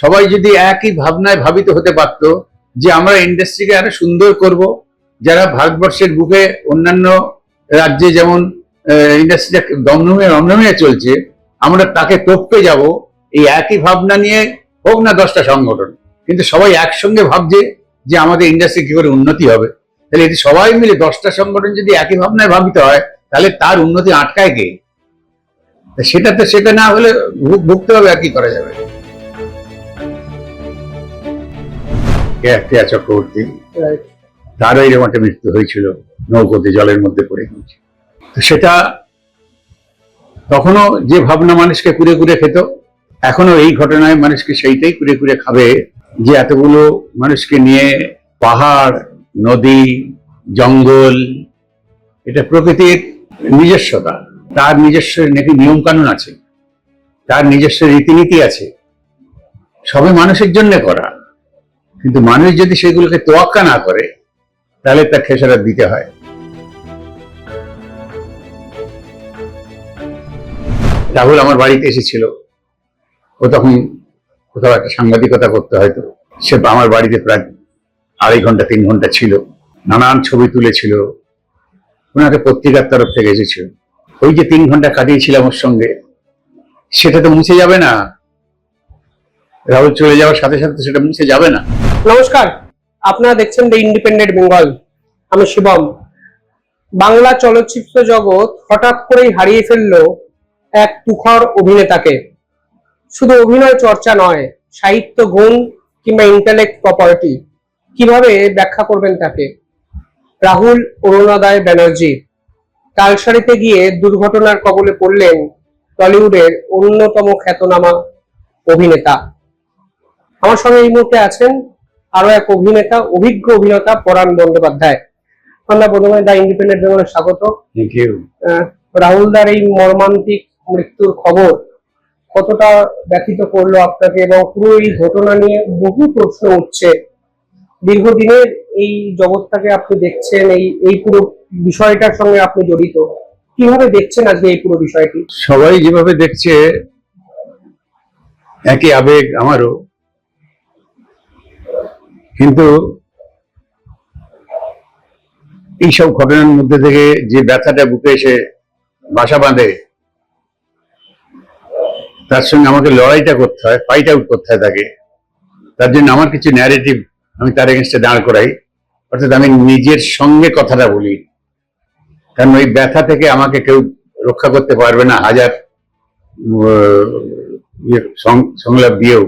সবাই যদি একই ভাবনায় ভাবিত হতে পারত যে আমরা ইন্ডাস্ট্রিকে আরো সুন্দর করব, যারা ভারতবর্ষের বুকে অন্যান্য রাজ্যে যেমন ইন্ডাস্ট্রিটা দমদমে চলছে, আমরা তাকে টপকে যাব, এই একই ভাবনা নিয়ে হোক না 10টা সংগঠন, কিন্তু সবাই একসঙ্গে ভাবছে যে আমাদের ইন্ডাস্ট্রি কি করে উন্নতি হবে। তাহলে এটি সবাই মিলে 10টা সংগঠন যদি একই ভাবনায় ভাবিত হয়, তাহলে তার উন্নতি আটকায় কে? সেটা না হলে ভুগতে হবে, আর কি করা যাবে। চক্রবর্তী, তারও এরকম একটা মৃত্যু হয়েছিল, নৌকোতে জলের মধ্যে পড়ে গিয়েছে। তো সেটা তখনও যে ভাবনা মানুষকে কুড়ে কুড়ে খেত, এখনো এই ঘটনায় মানুষকে সেইটাই কুড়ে কুড়ে খাবে, যে এতগুলো মানুষকে নিয়ে পাহাড়, নদী, জঙ্গল, এটা প্রকৃতির নিজস্বতা, তার নিজস্ব নাকি নিয়ম কানুন আছে, তার নিজস্ব রীতিনীতি আছে, সবে মানুষের জন্য করা। কিন্তু মানুষ যদি সেগুলোকে তোয়াক্কা না করে, তাহলে তার খেসারত দিতে হয়। রাহুল আমার বাড়িতে এসেছিল, ও তখন কোথাও একটা সাংবাদিকতা করতে, হয়তো সে আমার বাড়িতে প্রায় 2.5 ঘন্টা 3 ঘন্টা ছিল, নানান ছবি তুলেছিল, ওনাকে পত্রিকার তরফ থেকে এসেছিল। ওই যে 3 ঘন্টা কাটিয়েছিলাম ওর সঙ্গে, সেটা তো মুছে যাবে না। রাহুল চলে যাওয়ার সাথে সাথে সেটা মুছে যাবে না। নমস্কার, আপনারা দেখছেন দ্য ইন্ডিপেন্ডেন্ট বেঙ্গল। আমি শিবম। বাংলা চলচ্চিত্র জগৎ হঠাৎ করেই হারিয়ে ফেললো এক তুখর অভিনেতাকে। শুধু অভিনয় চর্চা নয়, সাহিত্য গুণ কিংবা ইন্টেলেক্ট প্রপার্টি, কিভাবে ব্যাখ্যা করবেন তাকে? রাহুল অরুণোদয় ব্যানার্জি তালসারিতে গিয়ে দুর্ঘটনার কবলে পড়লেন টলিউডের অন্যতম খ্যাতনামা অভিনেতা। আমার সঙ্গে এই মুহূর্তে আছেন আরো এক অভিনেতা, অভিজ্ঞ অভিনেতা পরাণ বন্দ্যোপাধ্যায়। আমরা প্রথমে দ্য ইন্ডিপেন্ডেন্ট বেঙ্গলে স্বাগত। Thank you. রাহুলদার এই মর্মান্তিক মৃত্যুর খবর কতটা ব্যথিত করলো আপনাকে, এবং পুরো এই ঘটনা নিয়ে বহু প্রশ্ন উঠছে। দীর্ঘদিনের এই জগৎটাকে আপনি দেখছেন, এই পুরো বিষয়টার সঙ্গে আপনি জড়িত, কিভাবে দেখছেন আজকে এই পুরো বিষয়টি? সবাই যেভাবে দেখছে, একই আবেগ আমারও, কিন্তু এইসব ঘটনার মধ্যে থেকে যে ব্যথাটা বুকে এসে বাসা বাঁধে, তার সঙ্গে আমাকে লড়াইটা করতে হয়, ফাইট আউট করতে হয় তাকে। তার জন্য আমার কিছু ন্যারেটিভ আমি তার এগেনস্টে দাঁড় করাই, অর্থাৎ আমি নিজের সঙ্গে কথাটা বলি। কারণ ওই ব্যথা থেকে আমাকে কেউ রক্ষা করতে পারবে না, হাজার সংলাপ দিয়েও।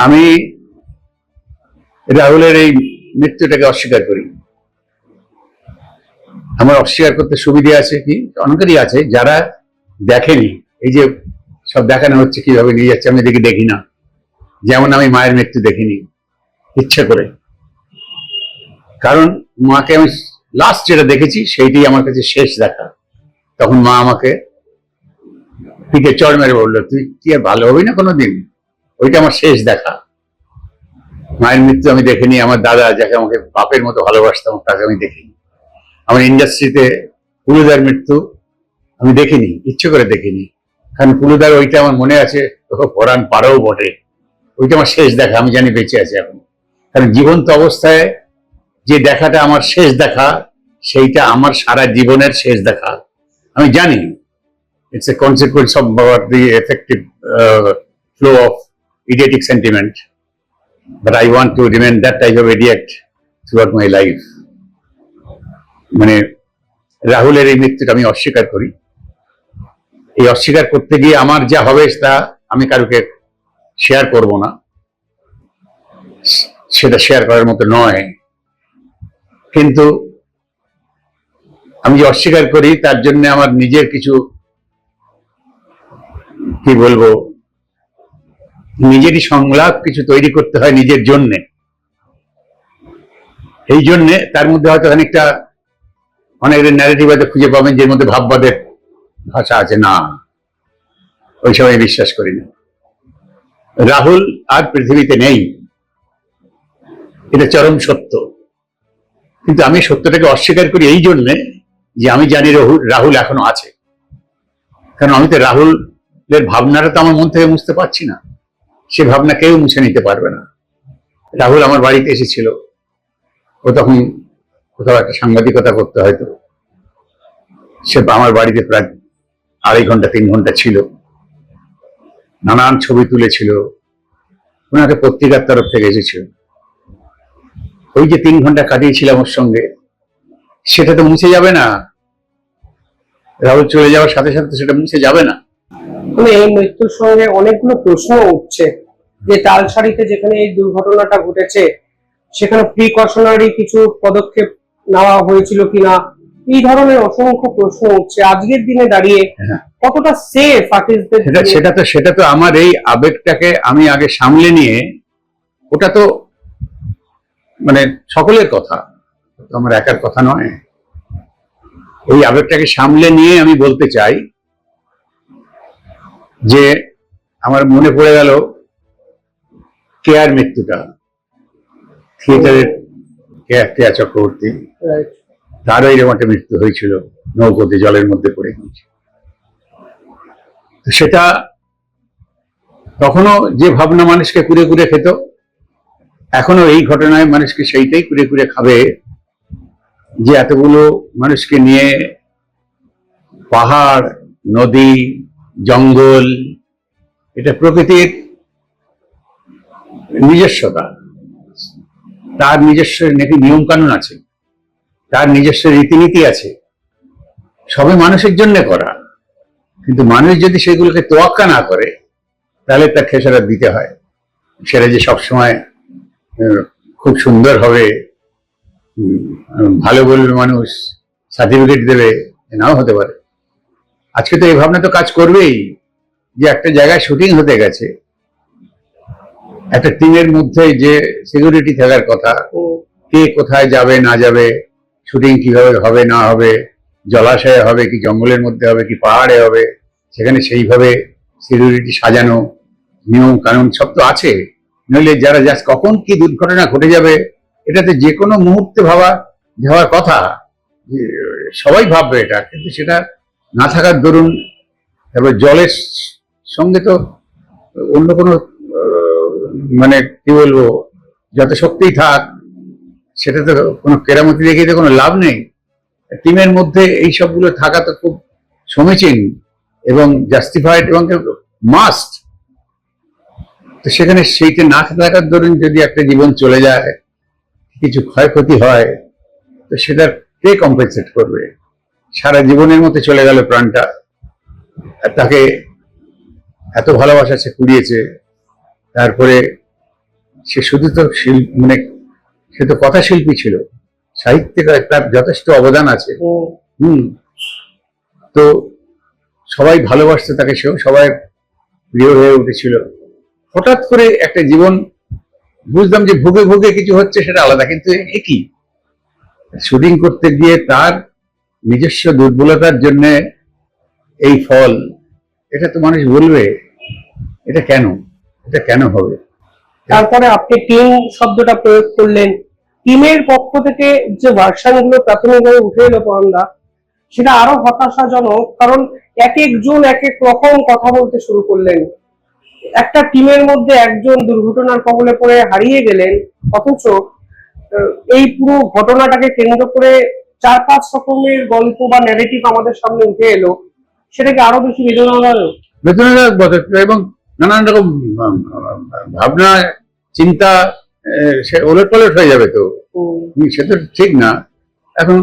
আমি রাহুলের এই মৃত্যুটাকে অস্বীকার করি। আমার অস্বীকার করতে সুবিধে আছে কি, অনেকেরই আছে যারা দেখেনি। এই যে সব দেখানো হচ্ছে কিভাবে নিয়ে যাচ্ছে, আমি দেখি না। যেমন আমি মায়ের মৃত্যু দেখিনি ইচ্ছা করে, কারণ মাকে আমি লাস্ট যেটা দেখেছি সেইটাই আমার কাছে শেষ দেখা। তখন মা আমাকে পিঠে চড় মেরে বললো, তুই কি আর ভালো হবি না কোনোদিন? ওইটা আমার শেষ দেখা। মায়ের মৃত্যু আমি দেখিনি, আমার দাদা যাকে আমাকে বাপের মতো ভালোবাসতাম তাকে আমি দেখিনি। আমার ইন্ডাস্ট্রিতে পুলুদার মৃত্যু আমি দেখিনি, ইচ্ছে করে দেখিনি, কারণ পুলুদার ওইটা আমার মনে আছে, পরাণ পারও বটে, ওইটা আমার শেষ দেখা। আমি জানি বেঁচে আছে এখন, কারণ জীবন্ত অবস্থায় যে দেখাটা আমার শেষ দেখা, সেইটা আমার সারা জীবনের শেষ দেখা। আমি জানি it's a consequence of the effective flow of idiotic sentiment, but I want to remain that type of idiot throughout my life. মানে রাহুলের এই মৃত্যুটা আমি অস্বীকার করি। এই অস্বীকার করতে গিয়ে আমার যা হবে তা আমি কারোকে শেয়ার করব না, সেটা শেয়ার করার মতো নয়। কিন্তু আমি যে অস্বীকার করি, তার জন্য আমার নিজের কিছু, কি বলবো, নিজেরই সংলাপ কিছু তৈরি করতে হয় নিজের জন্যে। এই জন্যে তার মধ্যে হয়তো খানিকটা অনেকের ন্যারেটিভ হয়তো খুঁজে পাবেন যের মধ্যে ভাববাদের ভাষা আছে। না, ওই সময় বিশ্বাস করি না। রাহুল আর পৃথিবীতে নেই, এটা চরম সত্য। কিন্তু আমি সত্যটাকে অস্বীকার করি এই জন্যে যে আমি জানি রাহুল এখনো আছে। কারণ আমি তো রাহুল এর ভাবনাটা তো আমার মন থেকে মুছতে পারছি না, সে ভাবনা কেউ মুছে নিতে পারবে না। রাহুল আমার বাড়িতে এসেছিল, ও তখন কোথাও একটা সাংবাদিকতা করতে হয়তো, সে আমার বাড়িতে প্রায় 2.5 ঘন্টা 3 ঘন্টা ছিল, নানান ছবি তুলেছিল, ওনাকে পত্রিকার তরফ থেকে এসেছিল। ওই যে 3 ঘন্টা কাটিয়েছিলাম ওর সঙ্গে, সেটা তো মুছে যাবে না। রাহুল চলে যাওয়ার সাথে সাথে তো সেটা মুছে যাবে না। মানে এই মৃত্যুর সঙ্গে অনেকগুলো প্রশ্ন উঠছে যে তালসারিতে যেখানে এই দুর্ঘটনাটা ঘটেছে সেখানে প্রিকশনারি কিছু পদক্ষেপ নেওয়া হয়েছিল কিনা, এই ধরনের অসংখ্য প্রশ্ন উঠছে। আজকের দিনে দাঁড়িয়ে হ্যাঁ। কতটা সেফ আর্টিস্টদের? সেটা তো আমার এই আবেগটাকে আমি আগে সামলে নিয়ে, ওটা তো মানে সকলের কথা, তো আমার একার কথা নয়। এই আবেগটাকে সামলে নিয়ে আমি বলতে চাই যে আমার মনে পড়ে গেল কেয়ার মৃত্যুটা, থিয়েটারের কেয়া চক্রবর্তী, Right. তারও এরকম একটা মৃত্যু হয়েছিল, নৌকোতে জলের মধ্যে পড়ে গিয়েছে। সেটা তখনও যে ভাবনা মানুষকে কুড়ে কুড়ে খেত, এখনো এই ঘটনায় মানুষকে সেইটাই কুড়ে কুড়ে খাবে, যে এতগুলো মানুষকে নিয়ে পাহাড়, নদী, জঙ্গল, এটা প্রকৃতির নিজস্বতা, তার নিজস্ব নাকি নিয়ম কানুন আছে, তার নিজস্ব রীতিনীতি আছে, সবই মানুষের জন্য করা। কিন্তু মানুষ যদি সেগুলোকে তোয়াক্কা না করে, তাহলে তার খেসারত দিতে হয়। সেটা যে সবসময় খুব সুন্দর হবে, ভালো বলবে মানুষ, সার্টিফিকেট দেবে, নাও হতে পারে। আজকে তো এই ভাবনা তো কাজ করবেই, যে একটা জায়গায় শুটিং হতে গেছে, একটা টিমের মধ্যে যে সিকিউরিটি থাকার কথা, কে কোথায় যাবে না যাবে, শুটিং কিভাবে হবে না হবে, জলাশয়ে হবে কি জঙ্গলের মধ্যে হবে কি পাহাড়ে হবে, সেখানে সেইভাবে সিকিউরিটি সাজানো, নিয়ম কানুন সব তো আছে। নইলে যারা জাস্ট কখন কি দুর্ঘটনা ঘটে যাবে, এটাতে যে কোনো মুহূর্তে যাওয়ার কথা, সবাই ভাববে এটা, কিন্তু সেটা না থাকার দরুন। তারপর জলের সঙ্গে তো অন্য কোনো মানে কি বলবো, যত শক্তিই থাক, সেটা তো কোনো কেরামতি দেখে তো কোনো লাভ নেই। টিমের মধ্যে এই সবগুলো থাকা তো খুব সমীচীন এবং জাস্টিফাইড এবং মাস্ট। তো সেখানে সেইটা না থাকার দরুন যদি একটা জীবন চলে যায়, কিছু ক্ষয়ক্ষতি হয়, তো সেটা কে কম্পেনসেট করবে? সারা জীবনের মতো চলে গেল প্রাণটা, আর তাকে এত ভালোবাসা সে কুড়িয়েছে, তারপরে সে শুধু তো মানে সে তো কথা শিল্পী ছিল, সাহিত্যে তার যথেষ্ট অবদান আছে। তো সবাই ভালোবাসতো তাকে, সেও সবাই প্রিয় হয়ে উঠেছিল। হঠাৎ করে একটা জীবন, বুঝলাম যে ভুগে ভুগে কিছু হচ্ছে সেটা আলাদা, কিন্তু একই শুটিং করতে গিয়ে তার নিজস্ব দুর্বলতার জন্য এই ফল, এটা তো মানুষ বলবে, এটা কেন হবে? তারপরে আপনি টিম শব্দটা প্রয়োগ করলেন। টিমের পক্ষ থেকে যে ভার্সন গুলো প্রাথমিকভাবে উঠে এলো পরমদা, সেটা আরো হতাশাজনক, কারণ এক একজন এক এক রকম কথা বলতে শুরু করলেন। একটা টিমের মধ্যে একজন দুর্ঘটনার কবলে পড়ে হারিয়ে গেলেন, অথচ এই পুরো ঘটনাটাকে কেন্দ্র করে 4-5 রকমের গল্প বা ন্যারেটিভ আমাদের সামনে উঠে এলো। সেটাকে আরো বেশি বেদনাদায়ক বটে, এবং নানান রকম ভাবনা চিন্তা সে ওলট পালট হয়ে যাবে। তো সে তো ঠিক না। এখন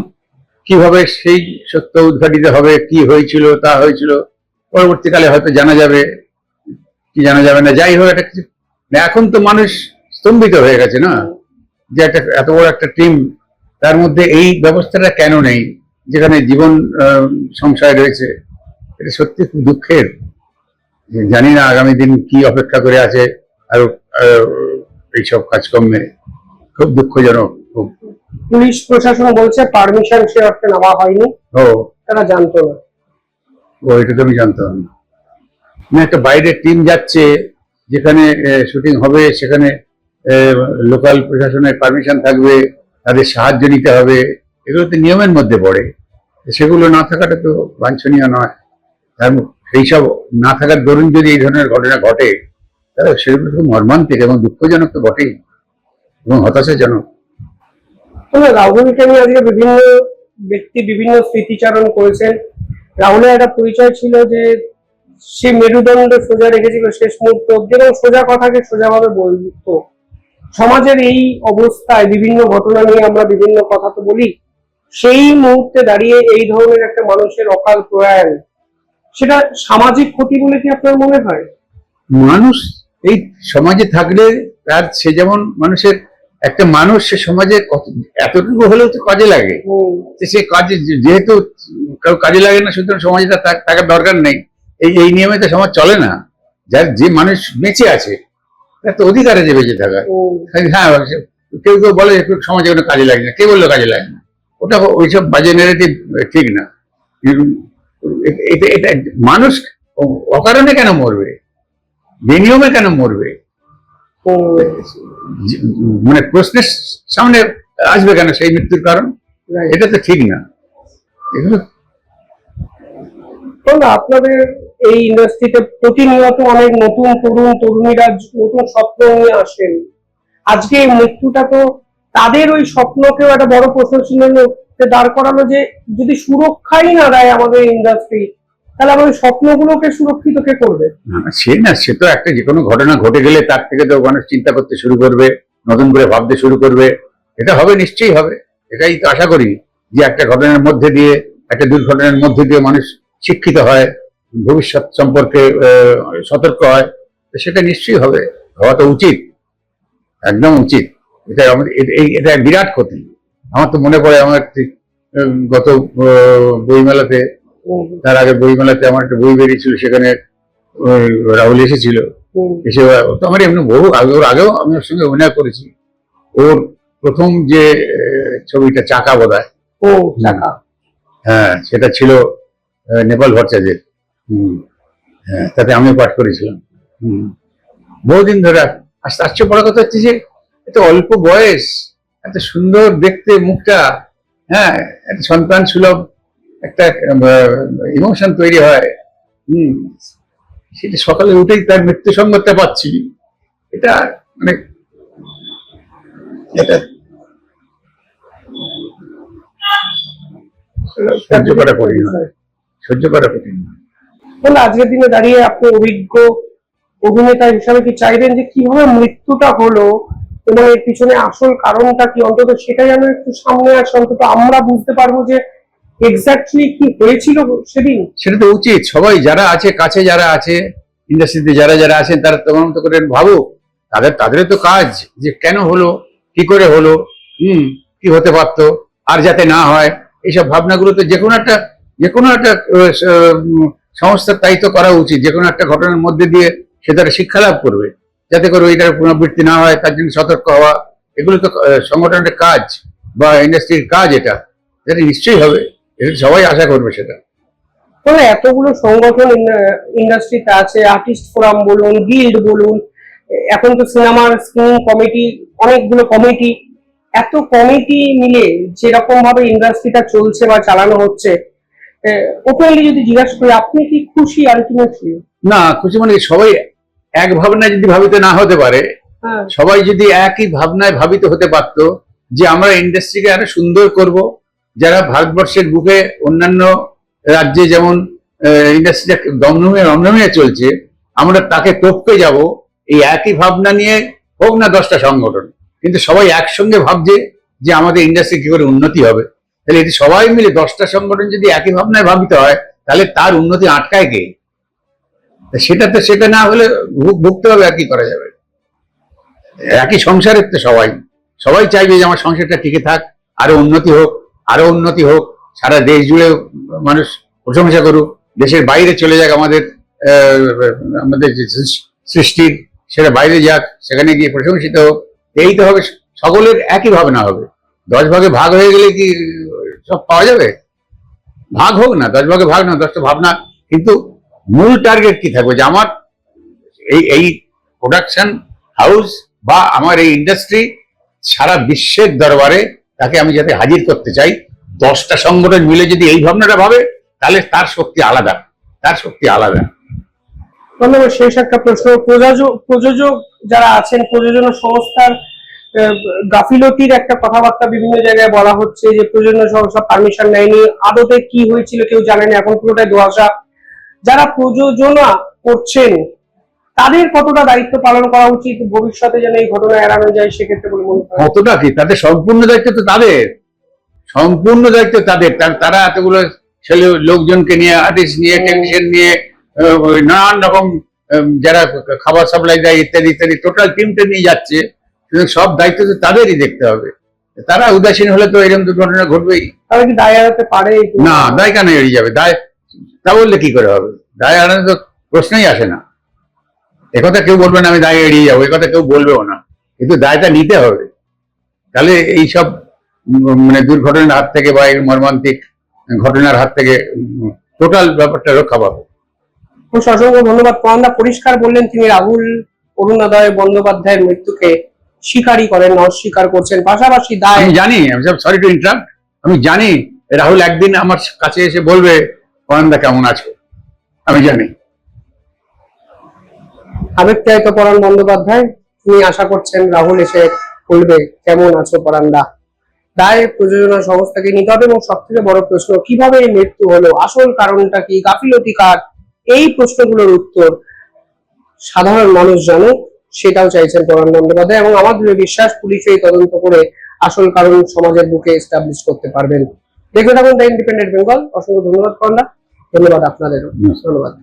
কিভাবে সেই সত্য উদ্ঘাটিত হবে, কি হয়েছিল তা হয়েছিল, পরবর্তীকালে হয়তো জানা যাবে, কি জানা যাবে না। যাই হোক, একটা কিছু এখন তো মানুষ স্তম্ভিত হয়ে গেছে না, যে একটা এত বড় একটা টিম, তার মধ্যে এই ব্যবস্থাটা কেন নেই, যেখানে জীবন সংশয় রয়েছে। এটা সত্যি খুব দুঃখের। জানি না আগামী দিন কি অপেক্ষা করে আছে আর এইসব কাজকর্মে, খুব দুঃখজনক। পুলিশ প্রশাসন বলছে পারমিশন সে অর্থে নেওয়া হয়নি, তারা জানতো না। এটা তো আমি জানতাম না। একটা বাইরের টিম যাচ্ছে, যেখানে শুটিং হবে, সেখানে লোকাল প্রশাসনের পারমিশন থাকবে, তাদের সাহায্য নিতে হবে, এগুলো তো নিয়মের মধ্যে পড়ে। সেগুলো না থাকাটা তো বাঞ্ছনীয় নয়। এইসব না থাকার দরুন যদি এই ধরনের ঘটনা ঘটে, তাহলে সেগুলো খুব মর্মান্তিক এবং দুঃখজনক তো বটেই, এবং হতাশাজনক। তবে রাহুলকে নিয়ে আজকে বিভিন্ন ব্যক্তি বিভিন্ন স্মৃতিচারণ করেছেন। রাহুলের একটা পরিচয় ছিল যে সে মেরুদণ্ড সোজা রেখেছিল শেষ মুহূর্ত অব্দি এবং সোজা কথাকে সোজাভাবে বলতো। সমাজের এই অবস্থায় বিভিন্ন ঘটনা নিয়ে আমরা বিভিন্ন কথা তো বলি, সেই মুহূর্তে দাঁড়িয়ে এই ধরনের একটা মানুষের অকাল প্রয়াণ, সেটা সামাজিক ক্ষতি বলে কি আপনার মনে হয়? মানুষ এই সমাজে থাকলে তার, সে যেমন মানুষের একটা মানুষ, সে সমাজে এতটুকু হলেও তো কাজে লাগে। তো সে কাজে যেহেতু কারো কাজে লাগে না, সুতরাং সমাজে তার থাকার দরকার নেই। এই নিয়মে তো সমাজ চলে না। যার যে মানুষ বেঁচে আছে তার তো অধিকার আছে বেঁচে থাকার। হ্যাঁ, কেউ কেউ বলে সমাজে কোনো কাজে লাগে না, কে বললো কাজে লাগে না? ওটা ওইসব বাজে নেগেটিভ ঠিক না। এটা এটা মানুষ অকারণে কেন মরবে, বেনিয়মে কেন মরবে? মানে প্রশ্নের সামনে আসবে কেন সেই মৃত্যুর কারণ? এটা তো ঠিক না। এগুলো আপনাদের এই ইন্ডাস্ট্রিতে প্রতিনিয়ত অনেক নতুন তরুণ তরুণীরা নতুন স্বপ্ন নিয়ে আসেন। আজকে এই মৃত্যুটা তো তাদের ওই স্বপ্নকেও একটা বড় প্রশ্ন চিহ্নে দাঁড় করালো, যে যদি সুরক্ষাই না দেয় আমাদের ইন্ডাস্ট্রি, তাহলে আমাদের স্বপ্নগুলোকে সুরক্ষিত কে করবে? সে তো একটা যে কোনো ঘটনা ঘটে গেলে তার থেকে তো মানুষ চিন্তা করতে শুরু করবে, নতুন করে ভাবতে শুরু করবে। এটা হবে, নিশ্চয়ই হবে। এটাই তো আশা করি, যে একটা ঘটনার মধ্যে দিয়ে, একটা দুর্ঘটনার মধ্যে দিয়ে মানুষ শিক্ষিত হয়, ভবিষ্যৎ সম্পর্কে সতর্ক হয়। সেটা নিশ্চয়ই হবে, হওয়া তো উচিত, একদম উচিত। এটা আমাদের এটা বিরাট ক্ষতি। আমার তো মনে পড়ে, আমার গত বইমেলাতে, তার আগে বইমেলাতে আমার একটা বই বেরিয়েছিল, সেখানে রাহুল এসেছিল। এসে তো আমার এমনি বহু আগে, ওর আগেও আমি ওর সঙ্গে অভিনয় করেছি। ওর প্রথম যে ছবিটা চাকা বোধহয়, হ্যাঁ, সেটা ছিল নেপাল ভট্টাচার্যের। হ্যাঁ, তাতে আমি পাঠ করেছিলাম। বহুদিন ধরে। আশ্চর্য বড় কথা হচ্ছে যে এত অল্প বয়স, এত সুন্দর দেখতে মুখটা, হ্যাঁ, একটা সন্তান সুলভ একটা ইমোশন তৈরি হয়। সেটা সকালে উঠেই তার মৃত্যু সংবাদটা পাচ্ছি। এটা মানে এটা সহ্য করা কঠিন, সহ্য করা কঠিন। আজকের দিনে দাঁড়িয়ে আপনি অভিজ্ঞ অভিনেতা হিসাবে কি চাইবেন যে কিভাবে মৃত্যুটা হলো এবং এর পিছনে আসল কারণটা কি, অন্তত সেটা যেন একটু সামনে আসে, অন্তত আমরা বুঝতে পারবো যে এক্স্যাক্টলি কি হয়েছিল সেদিন? সেটা তো উচিত। সবাই যারা আছে, কাছে যারা আছে, ইন্ডাস্ট্রিতে যারা যারা আছেন, তারা তদন্ত করে ভাবুক। তাদের তো কাজ, যে কেন হলো, কি করে হলো, কি হতে পারতো, আর যাতে না হয়। এইসব ভাবনাগুলো তো যে কোনো একটা সংস্থার তাই তো করা উচিত। যে কোনো একটা ঘটনার মধ্যে দিয়ে সে তারা শিক্ষা লাভ করবে, যাতে করে ওইটার পুনরাবৃত্তি না হয়, তার জন্য সতর্ক হওয়া। এগুলো তো সংগঠনের কাজ বা ইন্ডাস্ট্রির কাজ। এটা নিশ্চয়ই হবে, এটা সবাই আশা করবে সেটা। এতগুলো সংগঠন ইন্ডাস্ট্রিতে আছে, আর্টিস্ট ফোরাম বলুন, গিল্ড বলুন, এখন তো সিনেমার স্ক্রিনিং কমিটি, অনেকগুলো কমিটি, এত কমিটি মিলে যেরকম ভাবে ইন্ডাস্ট্রিটা চলছে বা চালানো হচ্ছে, ওপেনলি যদি জিজ্ঞাসা করি, আপনি কি খুশি আলটিমেটলি? না, খুশি মানে সবাই এক ভাবনায় যদি ভাবিত না হতে পারে, সবাই যদি একই ভাবনায় ভাবিত হতে পারত যে আমরা ইন্ডাস্ট্রিকে আরো সুন্দর করব, যারা ভারতবর্ষের বুকে অন্যান্য রাজ্যে যেমন ইন্ডাস্ট্রিটা দমদমিয়ে চলছে, আমরা তাকে টপকে যাব, এই একই ভাবনা নিয়ে হোক না 10টা সংগঠন, কিন্তু সবাই একসঙ্গে ভাবছে যে আমাদের ইন্ডাস্ট্রি কি করে উন্নতি হবে। তাহলে এটি সবাই মিলে 10টা সংগঠন যদি একই ভাবনায় ভাবিত হয়, তাহলে তার উন্নতি আটকায় কে? সেটা না হলে ভুগতে হবে। আর কি করা যাবে? একই সংসারের তো সবাই চাইবে যে আমার সংসারটা টিকে থাক, আরো উন্নতি হোক, আরো উন্নতি হোক, সারা দেশ জুড়ে মানুষ প্রশংসা করুক, দেশের বাইরে চলে যাক আমাদের যে সৃষ্টির, সেটা বাইরে যাক, সেখানে গিয়ে প্রশংসিত হোক। এই তো হবে, সকলের একই ভাবনা হবে। 10 ভাগে ভাগ হয়ে গেলে কি সব পাওয়া যাবে? ভাগ হোক না, 10 ভাগে ভাগ না, 10টা ভাবনা, কিন্তু মূল টার্গেট কি থাকবে, যে আমার এই প্রোডাকশন হাউস বা আমার এই ইন্ডাস্ট্রি সারা বিশ্বের দরবারে তাকে আমি যাতে হাজির করতে চাই। 10টা সংগঠন মিলে যদি এই ভাবনাটা ভাবে, তাহলে তার শক্তি আলাদা। তার শক্তি আলাদা। ধন্যবাদ। শেষ একটা প্রশ্ন, প্রযোজক যারা আছেন, প্রযোজনা সংস্থার গাফিলতির একটা কথাবার্তা বিভিন্ন জায়গায় বলা হচ্ছে যে প্রযোজনা সংস্থা পারমিশন নেয়নি, আদতে কি হয়েছিল কেউ জানে না, এখন পুরোটাই ধোঁয়াশা। যারা প্রযোজনা করছেন তাদের কতটা দায়িত্ব পালন করা উচিত ভবিষ্যতে যেন এই ঘটনা এড়ানো যায়, সেক্ষেত্রে বলে মনে হয়? কতটা কি, তাদের সম্পূর্ণ দায়িত্ব তো তাদের, সম্পূর্ণ দায়িত্ব তাদের। তারা এতগুলো ছেলে লোকজনকে নিয়ে, আর্টিস্ট নিয়ে, টেকনিশিয়ান নিয়ে, নানান রকম যারা খাবার সাপ্লাই দেয় ইত্যাদি ইত্যাদি, টোটাল টিমটা নিয়ে যাচ্ছে, সব দায়িত্ব তো তাদেরই দেখতে হবে। তারা উদাসীন হলে তো এরকম দুর্ঘটনা ঘটবেই। তারা কি দায় এড়াতে পারে? না, দায় কেন এড়িয়ে যাবে? দায় তা বললে কি করে হবে? দায় এড়ানো তো প্রশ্নই আসে না। একথা কেউ বলবে না আমি দায় এড়িয়ে যাবো, একথা কেউ বলবেও না, কিন্তু দায়টা নিতে হবে। তাহলে এইসব মানে দুর্ঘটনার হাত থেকে বা এই মর্মান্তিক ঘটনার হাত থেকে টোটাল ব্যাপারটা রক্ষা পাবে। অসংখ্য ধন্যবাদ। পরন্দা পরিষ্কার বললেন তিনি রাহুল অরুণোদয় বন্দ্যোপাধ্যায়ের মৃত্যুকে স্বীকারই করেন না, অস্বীকার করছেন। পাশাপাশি দায়, আমি জানি, সরি টু ইন্টারাপ্ট, আমি জানি রাহুল একদিন আমার কাছে এসে বলবে পরন্দা কেমন আছো, আমি জানি। আবেগত্যায়িত পরাণ বন্দ্যোপাধ্যায়, তিনি আশা করছেন রাহুল এসে বলবে কেমন আছো পরান্দা। দায় প্রযোজনা সংস্থাকে নিতে হবে, এবং সব থেকে বড় প্রশ্ন কিভাবে এই মৃত্যু হলো, আসল কারণটা কি, গাফিলতি কার, এই প্রশ্নগুলোর উত্তর সাধারণ মানুষ জানুক, সেটাও চাইছেন পরাণ বন্দ্যোপাধ্যায়। এবং আমার দৃঢ় বিশ্বাস পুলিশ এই তদন্ত করে আসল কারণ সমাজের বুকে এস্টাবলিশ করতে পারবেন। দেখতে থাকুন দ্য ইন্ডিপেন্ডেন্ট বেঙ্গল। অসংখ্য ধন্যবাদ পরান্দা, ধন্যবাদ আপনাদেরও, ধন্যবাদ।